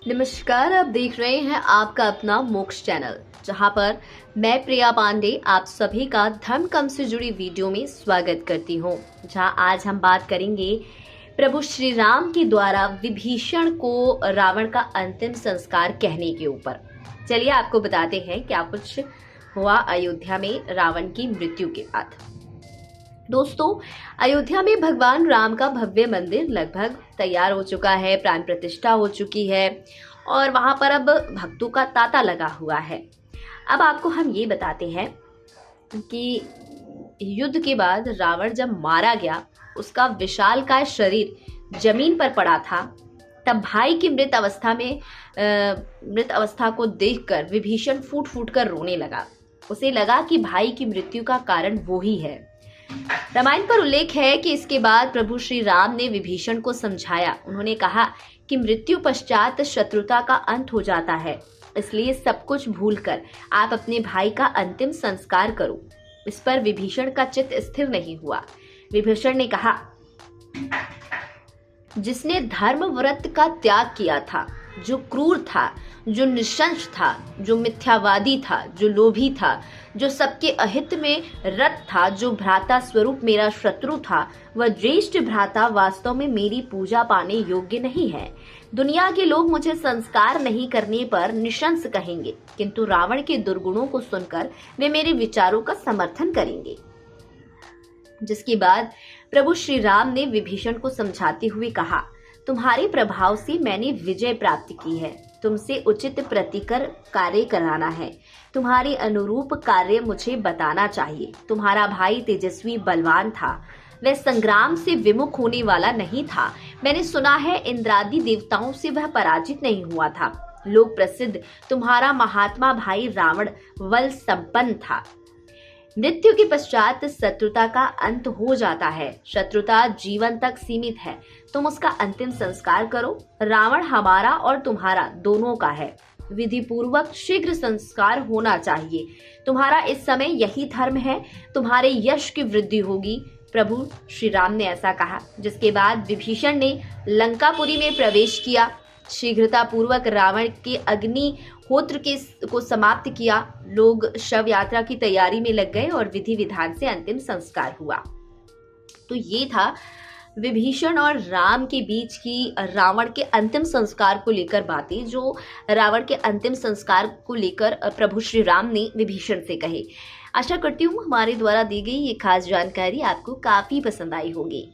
नमस्कार, आप देख रहे हैं आपका अपना मोक्ष चैनल, जहां पर मैं प्रिया पांडे आप सभी का धर्म कर्म से जुड़ी वीडियो में स्वागत करती हूं। जहां आज हम बात करेंगे प्रभु श्री राम के द्वारा विभीषण को रावण का अंतिम संस्कार कहने के ऊपर। चलिए आपको बताते हैं क्या कुछ हुआ अयोध्या में रावण की मृत्यु के बाद। दोस्तों, अयोध्या में भगवान राम का भव्य मंदिर लगभग तैयार हो चुका है, प्राण प्रतिष्ठा हो चुकी है और वहां पर अब भक्तों का तांता लगा हुआ है। अब आपको हम ये बताते हैं कि युद्ध के बाद रावण जब मारा गया, उसका विशालकाय शरीर जमीन पर पड़ा था। तब भाई की मृत अवस्था को देखकर विभीषण फूट फूट कर रोने लगा। उसे लगा कि भाई की मृत्यु का कारण वो ही है। रामायण पर उल्लेख है कि इसके बाद प्रभु श्री राम ने विभीषण को समझाया। उन्होंने कहा कि मृत्यु पश्चात शत्रुता का अंत हो जाता है, इसलिए सब कुछ भूलकर आप अपने भाई का अंतिम संस्कार करो। इस पर विभीषण का चित्त स्थिर नहीं हुआ। विभीषण ने कहा, जिसने धर्म व्रत का त्याग किया था, जो क्रूर था, जो निशंस था, जो मिथ्यावादी था, जो लोभी था, जो सबके अहित में रत था, जो भ्राता स्वरूप मेरा शत्रु था, वह ज्येष्ठ भ्राता वास्तव में मेरी पूजा पाने योग्य नहीं है। दुनिया के लोग मुझे संस्कार नहीं करने पर निशंस कहेंगे, किंतु रावण के दुर्गुणों को सुनकर वे मेरे विचारों का समर्थन करेंगे। जिसके बाद प्रभु श्री राम ने विभीषण को समझाते हुए कहा, तुम्हारे प्रभाव से मैंने विजय प्राप्त की है। तुमसे उचित प्रतिकर कार्य कराना है। तुम्हारे अनुरूप कार्य मुझे बताना चाहिए। तुम्हारा भाई तेजस्वी बलवान था, वह संग्राम से विमुख होने वाला नहीं था। मैंने सुना है इंद्रादि देवताओं से वह पराजित नहीं हुआ था। लोक प्रसिद्ध तुम्हारा महात्मा भाई रावण बल संपन्न था। मृत्यु के पश्चात शत्रुता का अंत हो जाता है। शत्रुता जीवन तक सीमित है। तुम उसका अंतिम संस्कार करो। रावण हमारा और तुम्हारा दोनों का है। विधि पूर्वक शीघ्र संस्कार होना चाहिए। तुम्हारा इस समय यही धर्म है। तुम्हारे यश की वृद्धि होगी। प्रभु श्री राम ने ऐसा कहा। जिसके बाद विभीषण ने लंकापुरी में प्रवेश किया। शीघ्रता पूर्वक रावण के अग्निहोत्र को समाप्त किया। लोग शव यात्रा की तैयारी में लग गए और विधि विधान से अंतिम संस्कार हुआ। तो ये था विभीषण और राम के बीच की रावण के अंतिम संस्कार को लेकर बातें, जो रावण के अंतिम संस्कार को लेकर प्रभु श्री राम ने विभीषण से कहे। आशा करती हूँ हमारे द्वारा दी गई ये खास जानकारी आपको काफी पसंद आई होगी।